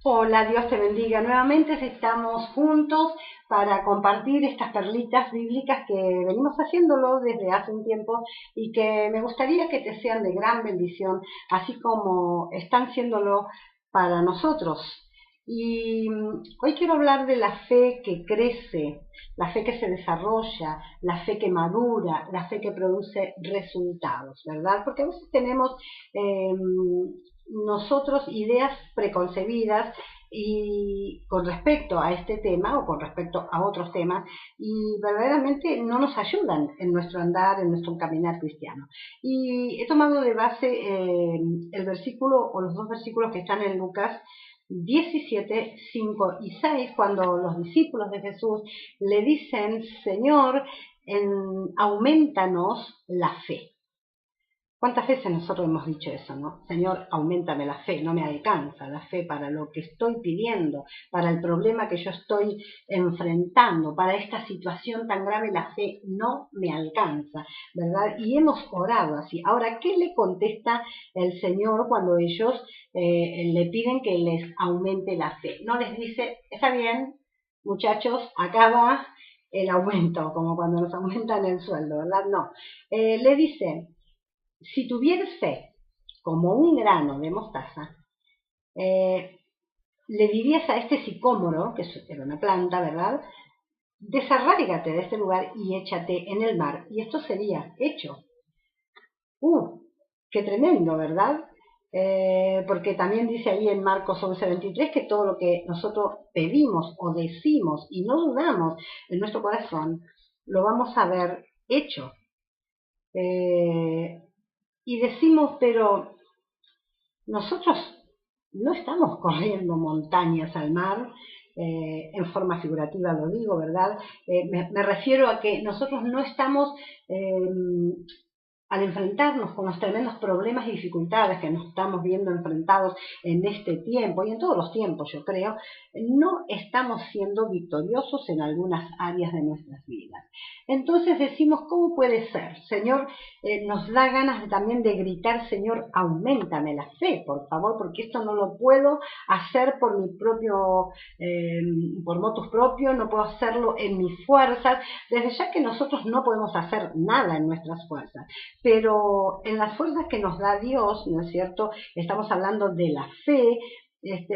Hola, Dios te bendiga. Nuevamente estamos juntos para compartir estas perlitas bíblicas que venimos haciéndolo desde hace un tiempo y que me gustaría que te sean de gran bendición, así como están siéndolo para nosotros. Y hoy quiero hablar de la fe que crece, la fe que se desarrolla, la fe que madura, la fe que produce resultados, ¿verdad? Porque a veces tenemos nosotros ideas preconcebidas y con respecto a este tema o con respecto a otros temas y verdaderamente no nos ayudan en nuestro andar, en nuestro caminar cristiano. Y he tomado de base el versículo o los dos versículos que están en Lucas 17, 5 y 6, cuando los discípulos de Jesús le dicen: Señor, aumentanos la fe. ¿Cuántas veces nosotros hemos dicho eso, no? Señor, auméntame la fe, no me alcanza la fe para lo que estoy pidiendo, para el problema que yo estoy enfrentando, para esta situación tan grave, la fe no me alcanza, ¿verdad? Y hemos orado así. Ahora, ¿qué le contesta el Señor cuando ellos le piden que les aumente la fe? No les dice: está bien, muchachos, acá va el aumento, como cuando nos aumentan el sueldo, ¿verdad? No, le dice: si tuvieres fe como un grano de mostaza, le dirías a este sicómoro, que era una planta, ¿verdad? Desarráigate de este lugar y échate en el mar, y esto sería hecho. ¡Qué tremendo!, ¿verdad? Porque también dice ahí en Marcos 11:23 que todo lo que nosotros pedimos o decimos y no dudamos en nuestro corazón, lo vamos a ver hecho. Y decimos: pero nosotros no estamos corriendo montañas al mar, en forma figurativa lo digo, ¿verdad? Me refiero a que nosotros no estamos, al enfrentarnos con los tremendos problemas y dificultades que nos estamos viendo enfrentados en este tiempo y en todos los tiempos, yo creo, no estamos siendo victoriosos en algunas áreas de nuestras vidas. Entonces decimos: ¿cómo puede ser? Señor, nos da ganas también de gritar: Señor, auméntame la fe, por favor, porque esto no lo puedo hacer por mi propio, por motus propio, no puedo hacerlo en mis fuerzas, desde ya que nosotros no podemos hacer nada en nuestras fuerzas. Pero en las fuerzas que nos da Dios, ¿no es cierto?, estamos hablando de la fe.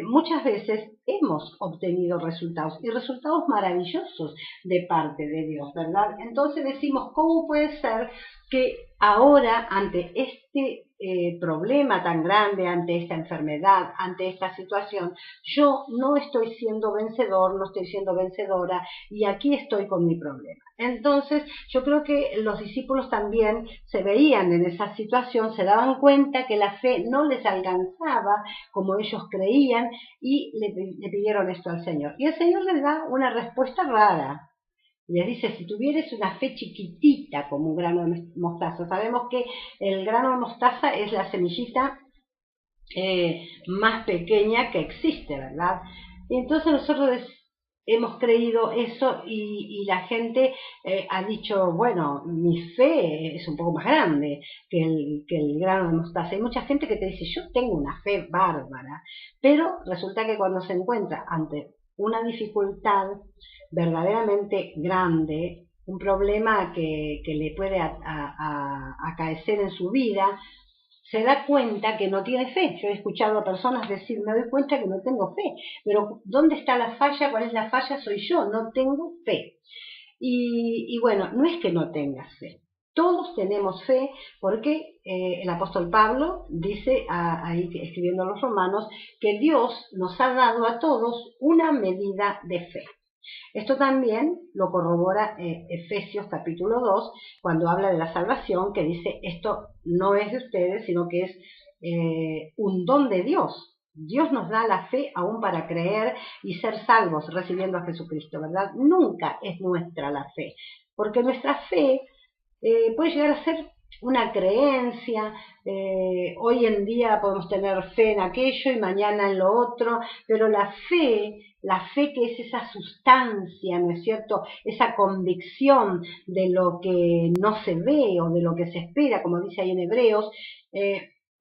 Muchas veces hemos obtenido resultados y resultados maravillosos de parte de Dios, ¿verdad? Entonces decimos: ¿cómo puede ser que ahora, ante este problema tan grande, ante esta enfermedad, ante esta situación, yo no estoy siendo vencedor, no estoy siendo vencedora y aquí estoy con mi problema? Entonces yo creo que los discípulos también se veían en esa situación, se daban cuenta que la fe no les alcanzaba como ellos creían y le pidieron esto al Señor. Y el Señor les da una respuesta rara. Les dice: si tuvieres una fe chiquitita como un grano de mostaza. Sabemos que el grano de mostaza es la semillita más pequeña que existe, ¿verdad? Y entonces nosotros hemos creído eso y la gente ha dicho: bueno, mi fe es un poco más grande que el grano de mostaza. Hay mucha gente que te dice: yo tengo una fe bárbara, pero resulta que cuando se encuentra ante una dificultad verdaderamente grande, un problema que le puede acaecer en su vida, se da cuenta que no tiene fe. Yo he escuchado a personas decir: me doy cuenta que no tengo fe, pero ¿dónde está la falla? ¿Cuál es la falla? Soy yo, no tengo fe. Y bueno, no es que no tengas fe, todos tenemos fe, porque el apóstol Pablo dice, ahí escribiendo a los romanos, que Dios nos ha dado a todos una medida de fe. Esto también lo corrobora Efesios capítulo 2, cuando habla de la salvación, que dice: esto no es de ustedes, sino que es un don de Dios. Dios nos da la fe aún para creer y ser salvos recibiendo a Jesucristo, ¿verdad? Nunca es nuestra la fe, porque nuestra fe puede llegar a ser una creencia. Hoy en día podemos tener fe en aquello y mañana en lo otro, pero la fe que es esa sustancia, ¿no es cierto?, esa convicción de lo que no se ve o de lo que se espera, como dice ahí en Hebreos,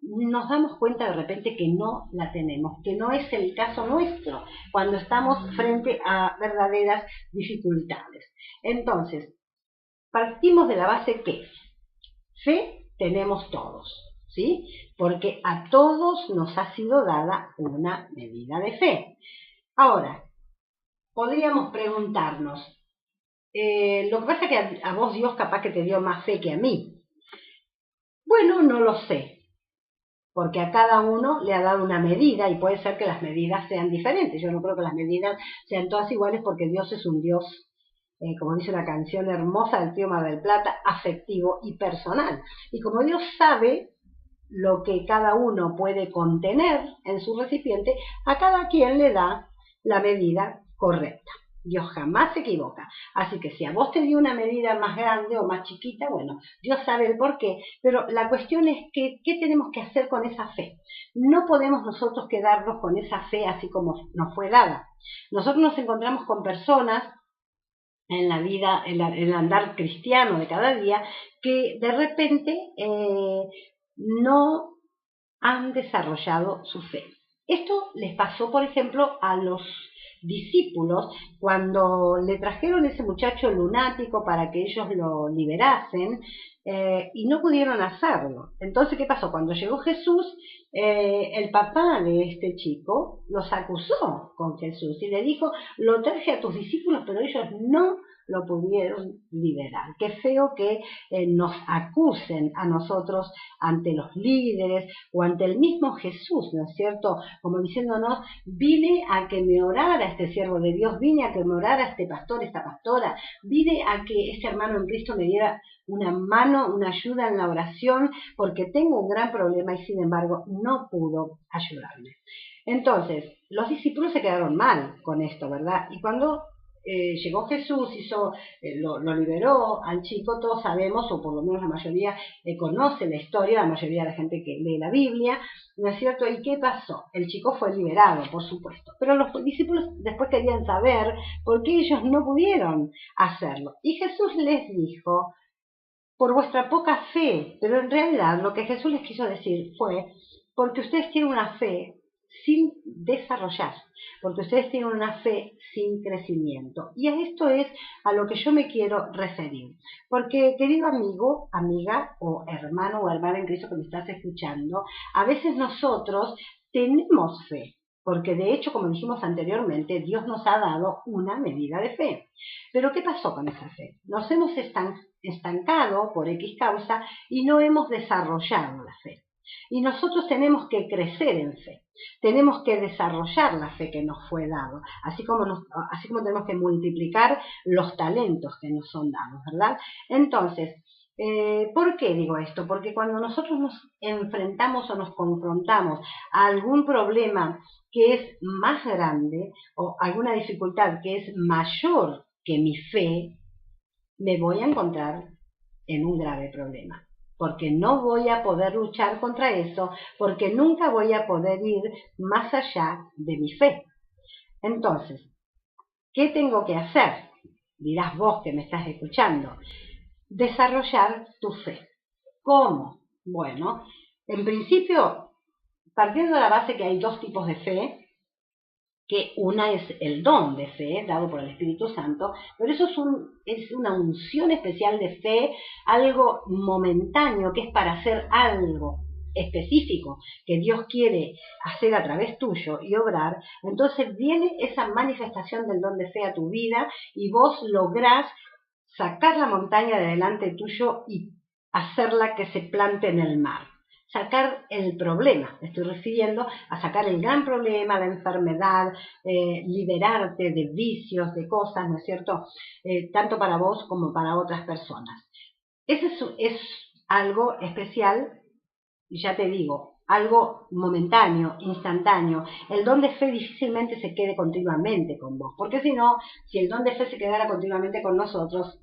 nos damos cuenta de repente que no la tenemos, que no es el caso nuestro, cuando estamos frente a verdaderas dificultades. Entonces, partimos de la base que fe tenemos todos, ¿sí? Porque a todos nos ha sido dada una medida de fe. Ahora, podríamos preguntarnos, lo que pasa es que a vos Dios capaz que te dio más fe que a mí. Bueno, no lo sé, porque a cada uno le ha dado una medida y puede ser que las medidas sean diferentes. Yo no creo que las medidas sean todas iguales porque Dios es un Dios, como dice una canción hermosa del Trío Mar del Plata, afectivo y personal. Y como Dios sabe lo que cada uno puede contener en su recipiente, a cada quien le da la medida correcta. Dios jamás se equivoca. Así que si a vos te dio una medida más grande o más chiquita, bueno, Dios sabe el por qué. Pero la cuestión es que, ¿qué tenemos que hacer con esa fe? No podemos nosotros quedarnos con esa fe así como nos fue dada. Nosotros nos encontramos con personas en la vida, en el andar cristiano de cada día, que de repente no han desarrollado su fe. Esto les pasó, por ejemplo, a los discípulos cuando le trajeron ese muchacho lunático para que ellos lo liberasen y no pudieron hacerlo. Entonces, ¿qué pasó? Cuando llegó Jesús, el papá de este chico los acusó con Jesús y le dijo, lo traje a tus discípulos, pero ellos no lo pudieron liberar. Qué feo que nos acusen a nosotros ante los líderes o ante el mismo Jesús, ¿no es cierto? Como diciéndonos, vine a que me orara este siervo de Dios, vine a que me orara este pastor, esta pastora, vine a que este hermano en Cristo me diera una mano, una ayuda en la oración, porque tengo un gran problema y sin embargo no pudo ayudarme. Entonces, los discípulos se quedaron mal con esto, ¿verdad? Y cuando llegó Jesús, lo liberó al chico, todos sabemos, o por lo menos la mayoría conoce la historia, la mayoría de la gente que lee la Biblia, ¿no es cierto? ¿Y qué pasó? El chico fue liberado, por supuesto, pero los discípulos después querían saber por qué ellos no pudieron hacerlo. Y Jesús les dijo, por vuestra poca fe, pero en realidad lo que Jesús les quiso decir fue, porque ustedes tienen una fe sin desarrollar, porque ustedes tienen una fe sin crecimiento. Y a esto es a lo que yo me quiero referir. Porque, querido amigo, amiga o hermano o hermana en Cristo que me estás escuchando, a veces nosotros tenemos fe, porque de hecho, como dijimos anteriormente, Dios nos ha dado una medida de fe. Pero ¿qué pasó con esa fe? Nos hemos estancado por X causa y no hemos desarrollado la fe. Y nosotros tenemos que crecer en fe, tenemos que desarrollar la fe que nos fue dado, así como tenemos que multiplicar los talentos que nos son dados, ¿verdad? Entonces, ¿por qué digo esto? Porque cuando nosotros nos enfrentamos o nos confrontamos a algún problema que es más grande o alguna dificultad que es mayor que mi fe, me voy a encontrar en un grave problema. Porque no voy a poder luchar contra eso, porque nunca voy a poder ir más allá de mi fe. Entonces, ¿qué tengo que hacer? Dirás vos que me estás escuchando. Desarrollar tu fe. ¿Cómo? Bueno, en principio, partiendo de la base que hay dos tipos de fe, que una es el don de fe, dado por el Espíritu Santo, pero eso es una unción especial de fe, algo momentáneo, que es para hacer algo específico que Dios quiere hacer a través tuyo y obrar. Entonces viene esa manifestación del don de fe a tu vida y vos lográs sacar la montaña de delante tuyo y hacerla que se plante en el mar. Sacar el problema, me estoy refiriendo a sacar el gran problema, la enfermedad, liberarte de vicios, de cosas, ¿no es cierto? Tanto para vos como para otras personas. Ese es algo especial, ya te digo, algo momentáneo, instantáneo. El don de fe difícilmente se quede continuamente con vos, porque si no, si el don de fe se quedara continuamente con nosotros,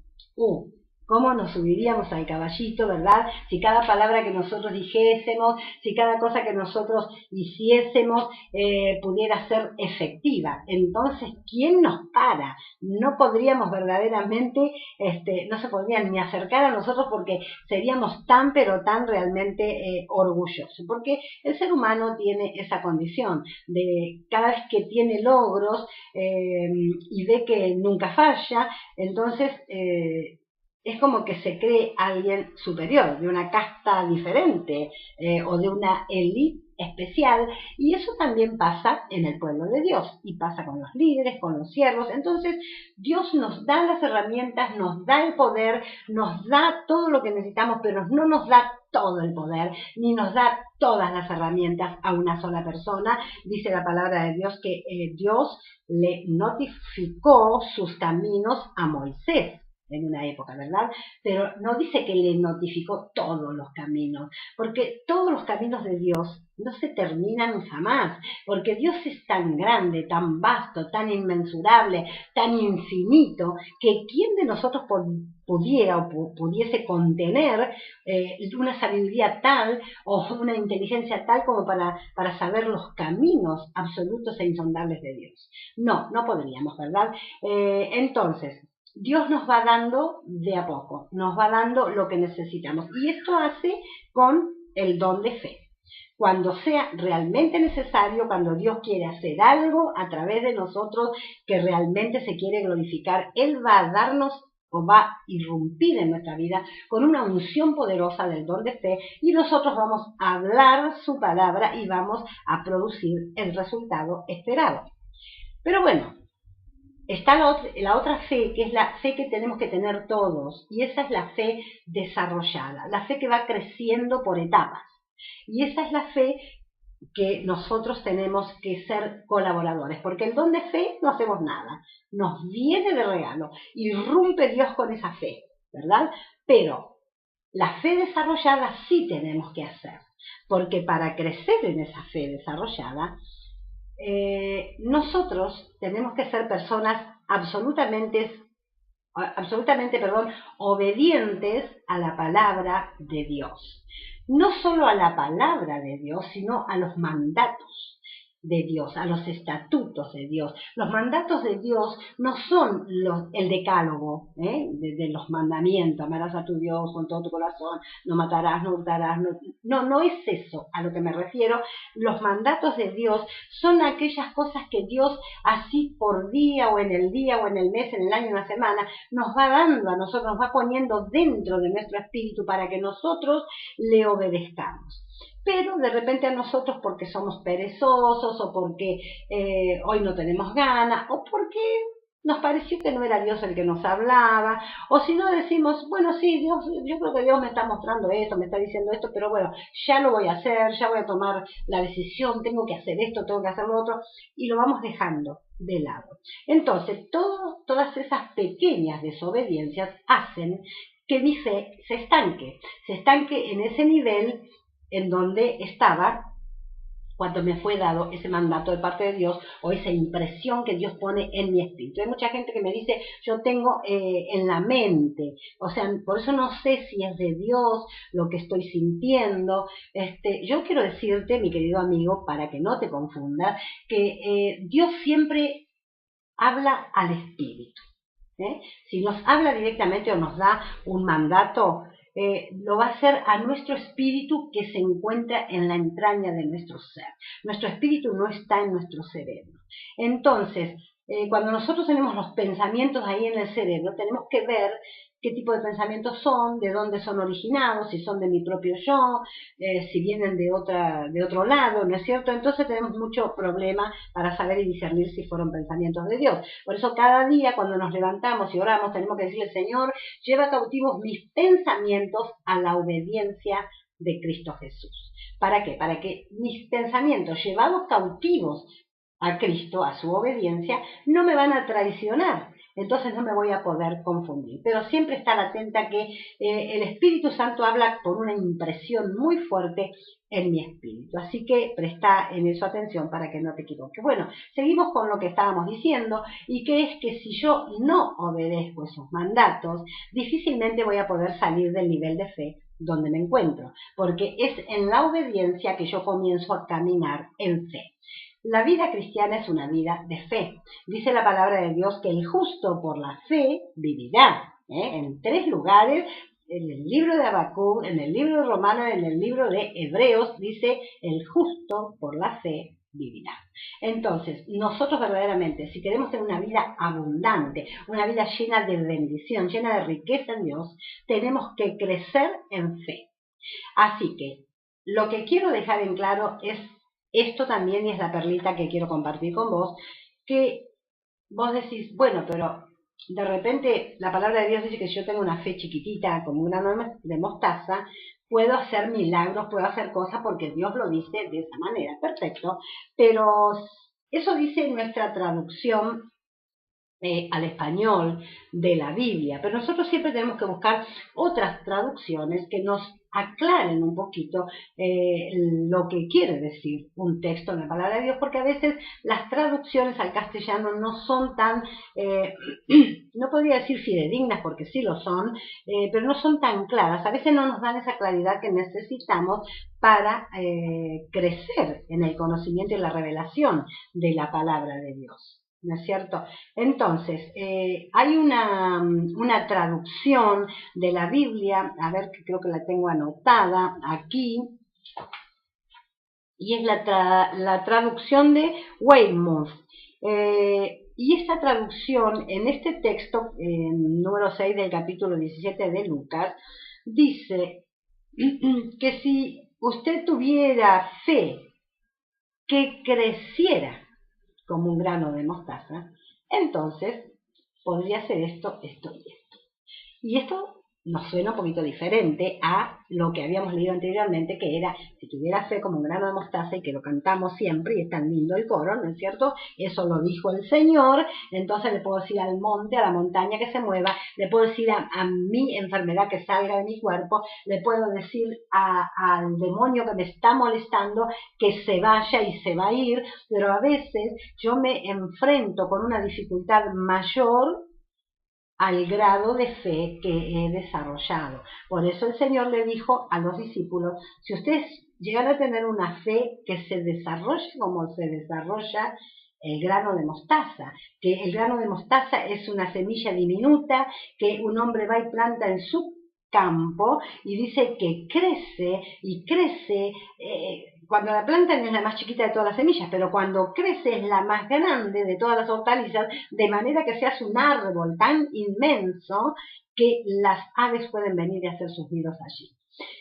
¿Cómo nos subiríamos al caballito, verdad? Si cada palabra que nosotros dijésemos, si cada cosa que nosotros hiciésemos pudiera ser efectiva. Entonces, ¿quién nos para? No podríamos verdaderamente, no se podrían ni acercar a nosotros porque seríamos tan, pero tan realmente orgullosos. Porque el ser humano tiene esa condición de cada vez que tiene logros y ve que nunca falla, entonces es como que se cree alguien superior, de una casta diferente o de una élite especial, y eso también pasa en el pueblo de Dios y pasa con los líderes, con los siervos. Entonces Dios nos da las herramientas, nos da el poder, nos da todo lo que necesitamos, pero no nos da todo el poder, ni nos da todas las herramientas a una sola persona. Dice la palabra de Dios que Dios le notificó sus caminos a Moisés en una época, ¿verdad? Pero no dice que le notificó todos los caminos, porque todos los caminos de Dios no se terminan jamás, porque Dios es tan grande, tan vasto, tan inmensurable, tan infinito, que ¿quién de nosotros pudiera o pudiese contener una sabiduría tal o una inteligencia tal como para saber los caminos absolutos e insondables de Dios? No, no podríamos, ¿verdad? Entonces, Dios nos va dando de a poco, nos va dando lo que necesitamos. Y esto hace con el don de fe. Cuando sea realmente necesario, cuando Dios quiere hacer algo a través de nosotros que realmente se quiere glorificar, Él va a darnos o va a irrumpir en nuestra vida con una unción poderosa del don de fe, y nosotros vamos a hablar su palabra y vamos a producir el resultado esperado. Pero bueno, está la otra fe, que es la fe que tenemos que tener todos, y esa es la fe desarrollada, la fe que va creciendo por etapas. Y esa es la fe que nosotros tenemos que ser colaboradores, porque el don de fe no hacemos nada, nos viene de regalo, irrumpe Dios con esa fe, ¿verdad? Pero la fe desarrollada sí tenemos que hacer, porque para crecer en esa fe desarrollada, nosotros tenemos que ser personas absolutamente, obedientes a la palabra de Dios. No solo a la palabra de Dios, sino a los mandatos de Dios, a los estatutos de Dios. Los mandatos de Dios no son el decálogo de los mandamientos: amarás a tu Dios con todo tu corazón, no matarás, no hurtarás. No es eso a lo que me refiero. Los mandatos de Dios son aquellas cosas que Dios, así por día o en el mes, en el año, en la semana, nos va dando a nosotros, nos va poniendo dentro de nuestro espíritu para que nosotros le obedezcamos. Pero de repente a nosotros, porque somos perezosos o porque hoy no tenemos ganas o porque nos pareció que no era Dios el que nos hablaba, o si no decimos, bueno, sí, Dios, yo creo que Dios me está mostrando esto, me está diciendo esto, pero bueno, ya lo voy a hacer, ya voy a tomar la decisión, tengo que hacer esto, tengo que hacer lo otro, y lo vamos dejando de lado. Entonces, todas esas pequeñas desobediencias hacen que mi fe se estanque en ese nivel en donde estaba cuando me fue dado ese mandato de parte de Dios, o esa impresión que Dios pone en mi espíritu. Hay mucha gente que me dice, yo tengo en la mente, o sea, por eso no sé si es de Dios lo que estoy sintiendo. Yo quiero decirte, mi querido amigo, para que no te confundas, que Dios siempre habla al espíritu. Si nos habla directamente o nos da un mandato, lo va a hacer a nuestro espíritu, que se encuentra en la entraña de nuestro ser. Nuestro espíritu no está en nuestro cerebro. Entonces, cuando nosotros tenemos los pensamientos ahí en el cerebro, tenemos que ver qué tipo de pensamientos son, de dónde son originados, si son de mi propio yo, si vienen de otro lado, ¿no es cierto? Entonces tenemos mucho problema para saber y discernir si fueron pensamientos de Dios. Por eso cada día cuando nos levantamos y oramos tenemos que decirle: Señor, lleva cautivos mis pensamientos a la obediencia de Cristo Jesús. ¿Para qué? Para que mis pensamientos, llevados cautivos a Cristo, a su obediencia, no me van a traicionar. entonces no me voy a poder confundir. Pero siempre estar atenta que el Espíritu Santo habla por una impresión muy fuerte en mi espíritu. Así que presta en eso atención para que no te equivoques. Bueno, seguimos con lo que estábamos diciendo, y que es que si yo no obedezco esos mandatos, difícilmente voy a poder salir del nivel de fe donde me encuentro, porque es en la obediencia que yo comienzo a caminar en fe. La vida cristiana es una vida de fe. Dice la palabra de Dios que el justo por la fe vivirá. En 3 lugares, en el libro de Habacuc, en el libro de Romanos, en el libro de Hebreos, dice el justo por la fe vivirá. Entonces, nosotros verdaderamente, si queremos tener una vida abundante, una vida llena de bendición, llena de riqueza en Dios, tenemos que crecer en fe. Así que, lo que quiero dejar en claro es esto también, y es la perlita que quiero compartir con vos, que vos decís, bueno, pero de repente la palabra de Dios dice que si yo tengo una fe chiquitita, como un grano de mostaza, puedo hacer milagros, puedo hacer cosas porque Dios lo dice de esa manera. Perfecto, pero eso dice nuestra traducción al español de la Biblia, pero nosotros siempre tenemos que buscar otras traducciones que nos aclaren un poquito lo que quiere decir un texto en la palabra de Dios, porque a veces las traducciones al castellano no son tan, no podría decir fidedignas, porque sí lo son, pero no son tan claras. A veces no nos dan esa claridad que necesitamos para crecer en el conocimiento y la revelación de la palabra de Dios. ¿No es cierto? Entonces, hay una traducción de la Biblia, a ver, que creo que la tengo anotada aquí, y es la traducción de Weymouth. Y esta traducción, en este texto, número 6 del capítulo 17 de Lucas, dice que si usted tuviera fe que creciera como un grano de mostaza, entonces podría ser esto, esto y esto. Y esto nos suena un poquito diferente a lo que habíamos leído anteriormente, que era, si tuviera fe como un grano de mostaza, y que lo cantamos siempre, y es tan lindo el coro, ¿no es cierto? Eso lo dijo el Señor, entonces le puedo decir al monte, a la montaña que se mueva, le puedo decir a mi enfermedad que salga de mi cuerpo, le puedo decir al demonio que me está molestando que se vaya y se va a ir, pero a veces yo me enfrento con una dificultad mayor al grado de fe que he desarrollado. Por eso el Señor le dijo a los discípulos, si ustedes llegan a tener una fe que se desarrolle como se desarrolla el grano de mostaza, que el grano de mostaza es una semilla diminuta que un hombre va y planta en su campo y dice que crece y crece, cuando la plantan es la más chiquita de todas las semillas, pero cuando crece es la más grande de todas las hortalizas, de manera que se hace un árbol tan inmenso que las aves pueden venir y hacer sus nidos allí.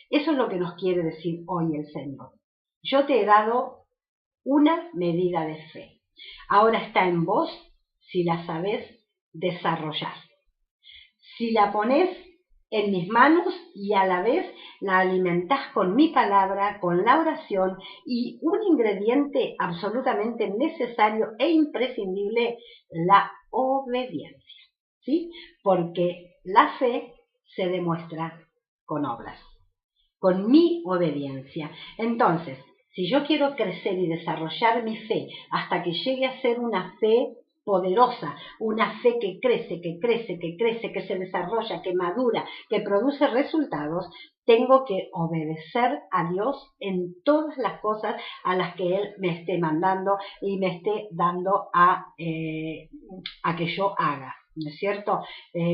Eso es lo que nos quiere decir hoy el Señor. Yo te he dado una medida de fe. Ahora está en vos si la sabés desarrollar. Si la ponés en mis manos y a la vez la alimentás con mi palabra, con la oración, y un ingrediente absolutamente necesario e imprescindible, la obediencia, ¿sí? Porque la fe se demuestra con obras, con mi obediencia. Entonces, si yo quiero crecer y desarrollar mi fe hasta que llegue a ser una fe poderosa, una fe que crece, que crece, que crece, que se desarrolla, que madura, que produce resultados, tengo que obedecer a Dios en todas las cosas a las que Él me esté mandando y me esté dando a que yo haga, ¿no es cierto?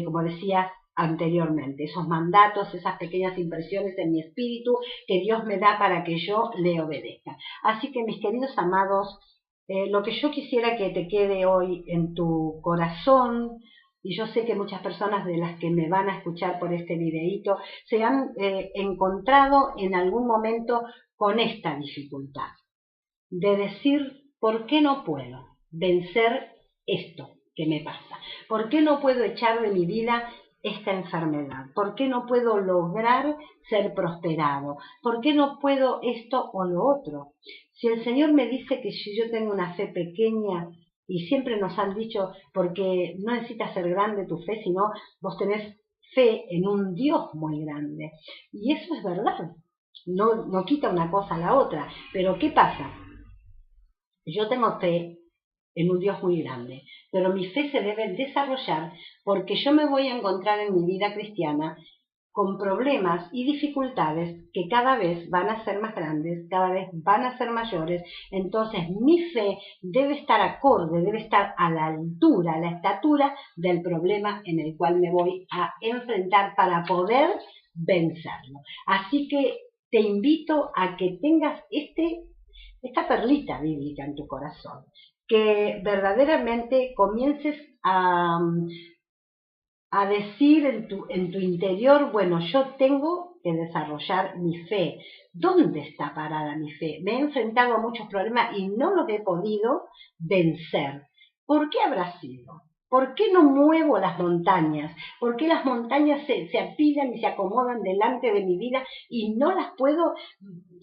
Como decía anteriormente, esos mandatos, esas pequeñas impresiones en mi espíritu que Dios me da para que yo le obedezca. Así que, mis queridos amados, lo que yo quisiera que te quede hoy en tu corazón, y yo sé que muchas personas de las que me van a escuchar por este videíto se han encontrado en algún momento con esta dificultad de decir, ¿por qué no puedo vencer esto que me pasa? ¿Por qué no puedo echar de mi vida esta enfermedad? ¿Por qué no puedo lograr ser prosperado? ¿Por qué no puedo esto o lo otro? Si el Señor me dice que si yo tengo una fe pequeña Y siempre nos han dicho, porque no necesitas ser grande tu fe, sino vos tenés fe en un Dios muy grande. Y eso es verdad. No quita una cosa a la otra. Pero ¿qué pasa? Yo tengo fe en un Dios muy grande, pero mi fe se debe desarrollar porque yo me voy a encontrar en mi vida cristiana con problemas y dificultades que cada vez van a ser más grandes, cada vez van a ser mayores. Entonces mi fe debe estar acorde, debe estar a la altura, a la estatura del problema en el cual me voy a enfrentar para poder vencerlo. Así que te invito a que tengas esta perlita bíblica en tu corazón, que verdaderamente comiences a decir en tu interior, bueno, yo tengo que desarrollar mi fe. ¿Dónde está parada mi fe? Me he enfrentado a muchos problemas y no los he podido vencer. ¿Por qué habrá sido? ¿Por qué no muevo las montañas? ¿Por qué las montañas se apilan y se acomodan delante de mi vida y no las puedo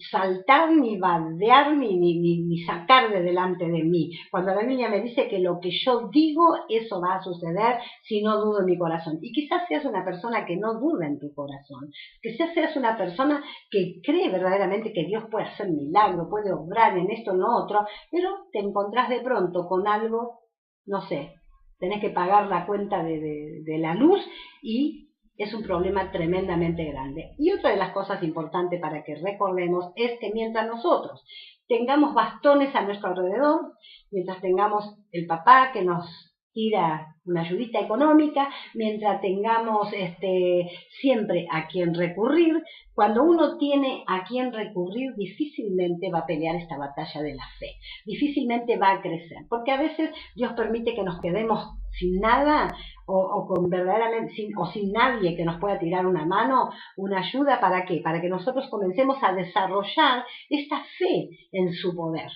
saltar, ni bandear, ni sacar de delante de mí? Cuando la Biblia me dice que lo que yo digo, eso va a suceder si no dudo en mi corazón. Y quizás seas una persona que no duda en tu corazón. Quizás seas una persona que cree verdaderamente que Dios puede hacer milagro, puede obrar en esto o en lo otro, pero te encontrás de pronto con algo, no sé, tenés que pagar la cuenta de la luz y es un problema tremendamente grande. Y otra de las cosas importantes para que recordemos es que mientras nosotros tengamos bastones a nuestro alrededor, mientras tengamos el papá que nos tira una ayudita económica, mientras tengamos siempre a quien recurrir, cuando uno tiene a quien recurrir, difícilmente va a pelear esta batalla de la fe, difícilmente va a crecer, porque a veces Dios permite que nos quedemos sin nada o con verdaderamente sin nadie que nos pueda tirar una mano, una ayuda. ¿Para qué? Para que nosotros comencemos a desarrollar esta fe en su poder,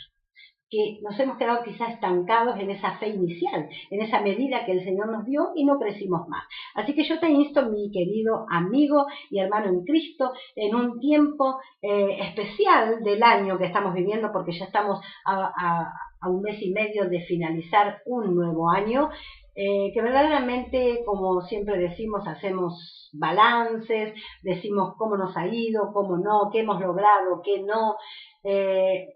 que nos hemos quedado quizás estancados en esa fe inicial, en esa medida que el Señor nos dio y no crecimos más. Así que yo te insto, mi querido amigo y hermano en Cristo, en un tiempo especial del año que estamos viviendo, porque ya estamos a un mes y medio de finalizar un nuevo año, que verdaderamente, como siempre decimos, hacemos balances, decimos cómo nos ha ido, cómo no, qué hemos logrado, qué no.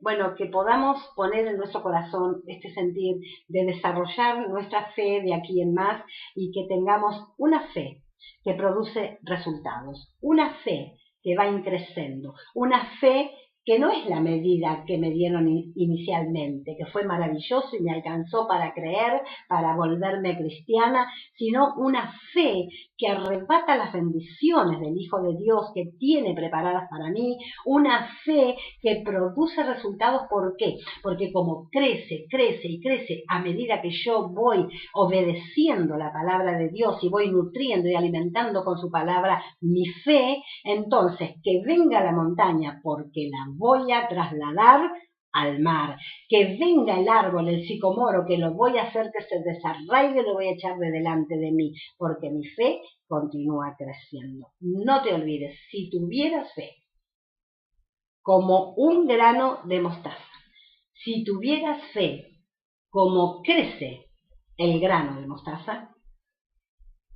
Bueno, que podamos poner en nuestro corazón este sentir de desarrollar nuestra fe de aquí en más y que tengamos una fe que produce resultados, una fe que va increciendo, una fe que no es la medida que me dieron inicialmente, que fue maravilloso y me alcanzó para creer, para volverme cristiana, sino una fe que arrebata las bendiciones del Hijo de Dios que tiene preparadas para mí, una fe que produce resultados. ¿Por qué? Porque como crece y crece a medida que yo voy obedeciendo la palabra de Dios y voy nutriendo y alimentando con su palabra mi fe, entonces que venga la montaña porque la voy a trasladar al mar, que venga el árbol, el sicomoro, que lo voy a hacer que se desarraigue y lo voy a echar de delante de mí, porque mi fe continúa creciendo. No te olvides, si tuvieras fe como un grano de mostaza, si tuvieras fe como crece el grano de mostaza,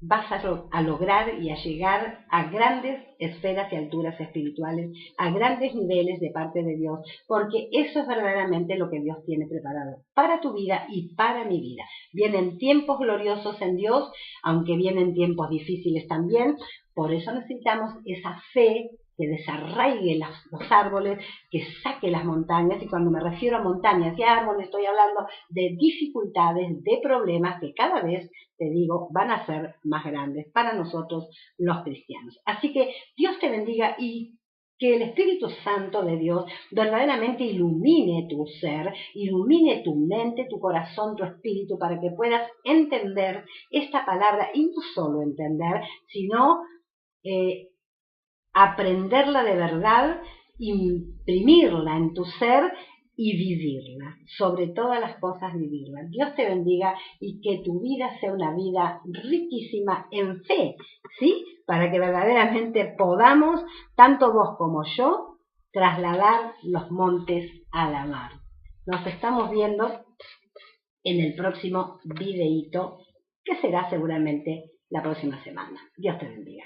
vas a lograr y a llegar a grandes esferas y alturas espirituales, a grandes niveles de parte de Dios, porque eso es verdaderamente lo que Dios tiene preparado para tu vida y para mi vida. Vienen tiempos gloriosos en Dios, aunque vienen tiempos difíciles también. Por eso necesitamos esa fe que desarraigue los árboles, que saque las montañas. Y cuando me refiero a montañas y árboles, estoy hablando de dificultades, de problemas que cada vez, te digo, van a ser más grandes para nosotros los cristianos. Así que Dios te bendiga y que el Espíritu Santo de Dios verdaderamente ilumine tu ser, ilumine tu mente, tu corazón, tu espíritu, para que puedas entender esta palabra, y no solo entender, sino aprenderla de verdad, imprimirla en tu ser y vivirla, sobre todas las cosas vivirla. Dios te bendiga y que tu vida sea una vida riquísima en fe, ¿sí? Para que verdaderamente podamos, tanto vos como yo, trasladar los montes a la mar. Nos estamos viendo. en el próximo videíto, que será seguramente la próxima semana. Dios te bendiga.